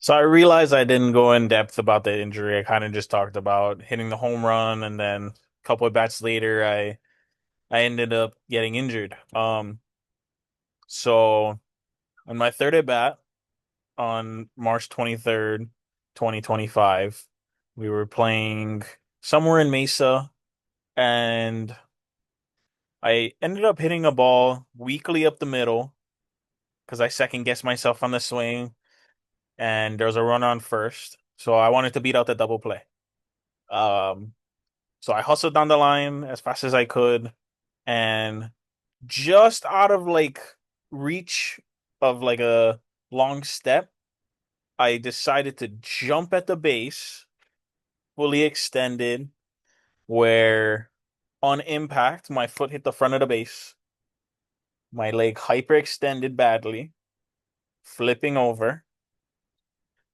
So I realized I didn't go in depth about the injury. I kind of just talked about hitting the home run, and then a couple of bats later, I ended up getting injured. So on my third at bat on March 23rd, 2025, we were playing somewhere in Mesa, and I ended up hitting a ball weakly up the middle because I second guessed myself on the swing, and there was a runner on first, so I wanted to beat out the double play. Um, So I hustled down the line as fast as I could, and just out of like reach of like a long step, I decided to jump at the base, fully extended, where on impact, my foot hit the front of the base, my leg hyperextended badly, flipping over.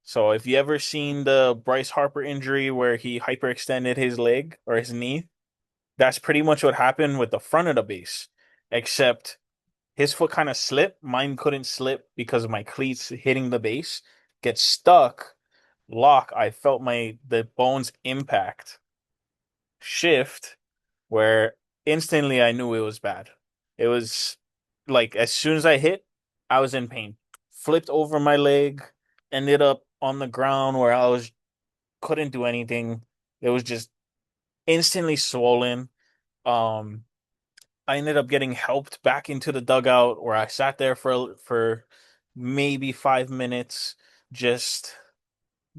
So if you ever seen the Bryce Harper injury where he hyperextended his leg or his knee, that's pretty much what happened with the front of the base, except his foot kind of slipped. Mine couldn't slip because of my cleats hitting the base. Get stuck, lock. I felt the bones impact shift where instantly I knew it was bad. It was like as soon as I hit, I was in pain. Flipped over my leg, ended up on the ground where I was couldn't do anything. It was just instantly swollen. Um, I ended up getting helped back into the dugout where I sat there for maybe 5 minutes, just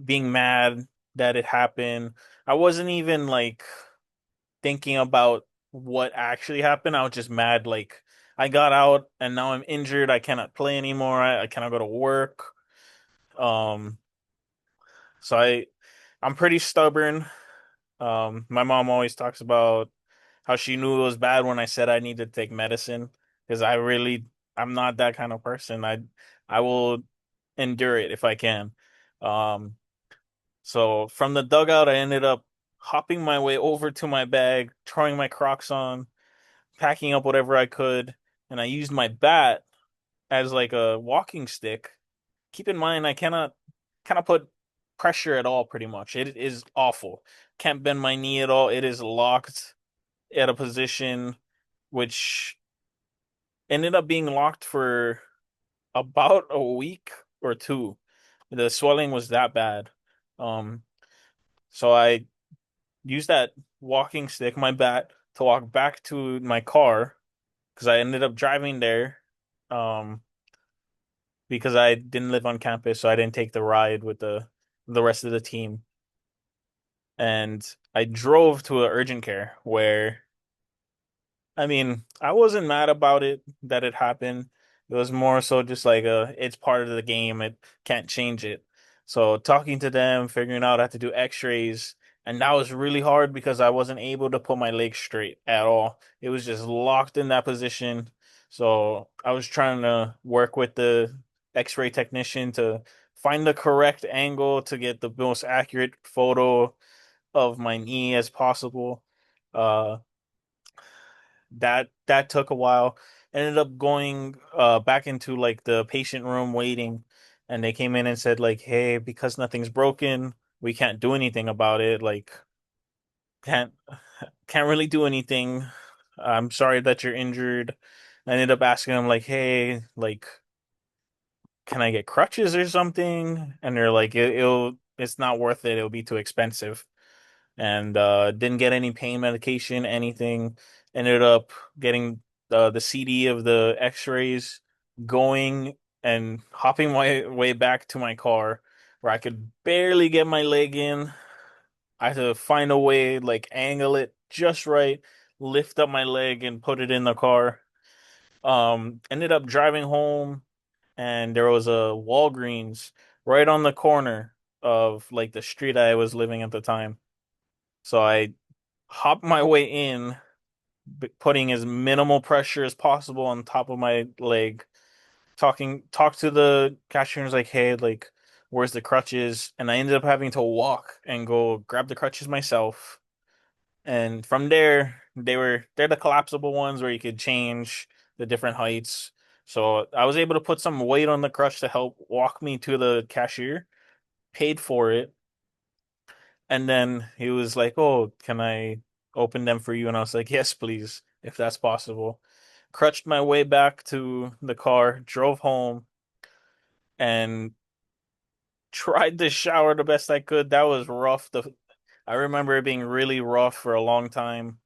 being mad that it happened. I wasn't even like thinking about what actually happened. I was just mad like I got out and now I'm injured. I cannot play anymore. I cannot go to work. Um, so I'm pretty stubborn. My mom always talks about how she knew it was bad when I said I need to take medicine because I'm not that kind of person. I will endure it if I can. Um, so from the dugout, I ended up hopping my way over to my bag, throwing my Crocs on, packing up whatever I could, and I used my bat as like a walking stick. Keep in mind, I cannot put pressure at all, pretty much. It is awful. Can't bend my knee at all. It is locked at a position which ended up being locked for about a week or two. The swelling was that bad. Um, so I used that walking stick, my bat, to walk back to my car because I ended up driving there. Um, because I didn't live on campus, so I didn't take the ride with the rest of the team. And I drove to an urgent care where I mean, I wasn't mad about it that it happened. It was more so just like it's part of the game. It can't change it. So talking to them, figuring out how to do x-rays, and that was really hard because I wasn't able to put my leg straight at all. It was just locked in that position. So I was trying to work with the x-ray technician to find the correct angle to get the most accurate photo of my knee as possible. Uh, that took a while. Ended up going back into like the patient room waiting, and they came in and said like, "Hey, because nothing's broken, we can't do anything about it. Like, can't can't really do anything. I'm sorry that you're injured." I ended up asking them like, "Hey, like, can I get crutches or something?" And they're like, it's not worth it. It'll be too expensive." And didn't get any pain medication, anything. Ended up getting the CD of the X-rays going and hopping my way back to my car where I could barely get my leg in. I had to find a way, like angle it just right, lift up my leg and put it in the car. Ended up driving home and there was a Walgreens right on the corner of like the street I was living at the time. So I hopped my way in, putting as minimal pressure as possible on top of my leg. Talk to the cashier and was like, "Hey, like, where's the crutches?" And I ended up having to walk and go grab the crutches myself. And from there, they're the collapsible ones where you could change the different heights. So I was able to put some weight on the crutch to help walk me to the cashier. paid for it, and then he was like, "Oh, can I open them for you?" And I was like, "Yes, please, if that's possible." Crutched my way back to the car, drove home, and tried to shower the best I could. That was rough. I remember it being really rough for a long time.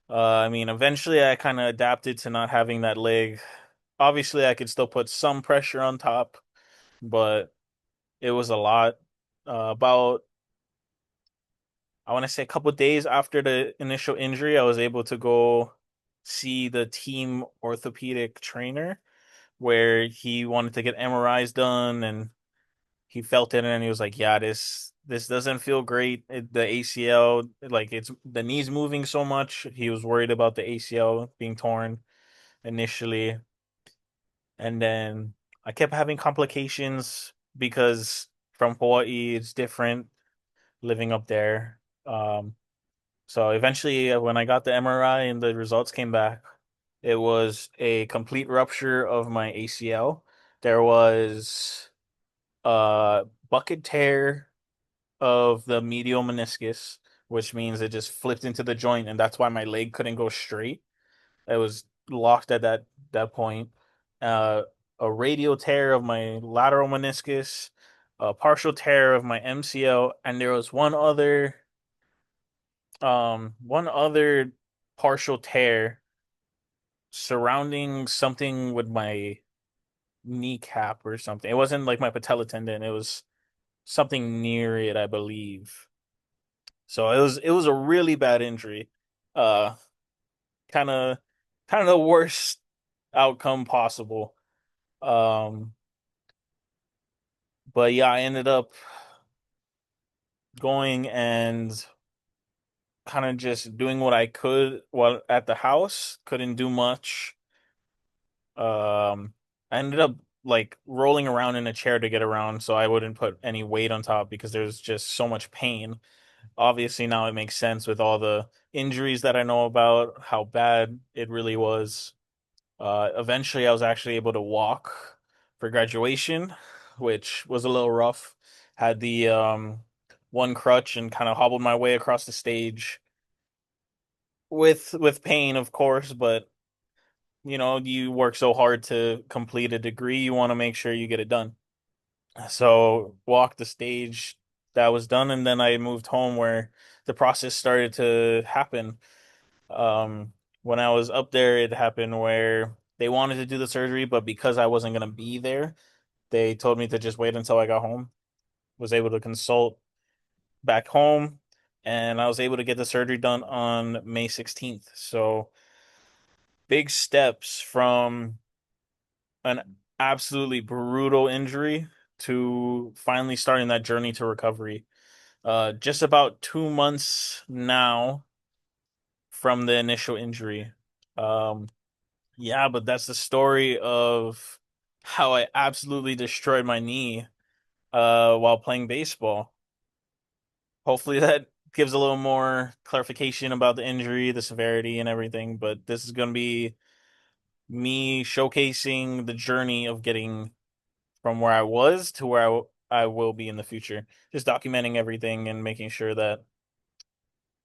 I mean, eventually I kind of adapted to not having that leg. Obviously, I could still put some pressure on top, but it was a lot. About, I want to say a couple days after the initial injury, I was able to go see the team orthopedic trainer where he wanted to get MRIs done and he felt it and he was like, "Yeah, this doesn't feel great. The ACL, like it's the knee's moving so much." He was worried about the ACL being torn initially, and then I kept having complications because from Hawaii it's different living up there. So eventually, when I got the MRI and the results came back, it was a complete rupture of my ACL. There was a bucket tear of the medial meniscus, which means it just flipped into the joint, and that's why my leg couldn't go straight. It was locked at that point. Uh, a radial tear of my lateral meniscus, a partial tear of my MCL, and there was one other partial tear surrounding something with my kneecap or something. It wasn't like my patella tendon, it was something near it, I believe. So it was a really bad injury. Uh kind of kind of the worst outcome possible. Um but yeah, I ended up going and kind of just doing what I could while at the house. Couldn't do much. I ended up like rolling around in a chair to get around so I wouldn't put any weight on top because there's just so much pain. Obviously now it makes sense with all the injuries that I know about, how bad it really was. Eventually I was actually able to walk for graduation, which was a little rough. Had the one crutch and kind of hobbled my way across the stage with pain, of course, but you work so hard to complete a degree, you want to make sure you get it done. So walked the stage, that was done, and then I moved home where the process started to happen. When I was up there, it happened where they wanted to do the surgery, but because I wasn't gonna be there, they told me to just wait until I got home. Was able to consult back home, and I was able to get the surgery done on May 16th. So big steps from an absolutely brutal injury to finally starting that journey to recovery. Just about 2 months now from the initial injury. Um, yeah, but that's the story of how I absolutely destroyed my knee while playing baseball. Hopefully that gives a little more clarification about the injury, the severity, and everything. But this is going to be me showcasing the journey of getting from where I was to where I will be in the future. Just documenting everything and making sure that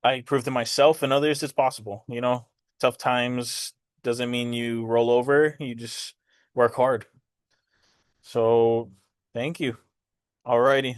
I prove to myself and others it's possible. Tough times doesn't mean you roll over, you just work hard. So, thank you. Alrighty.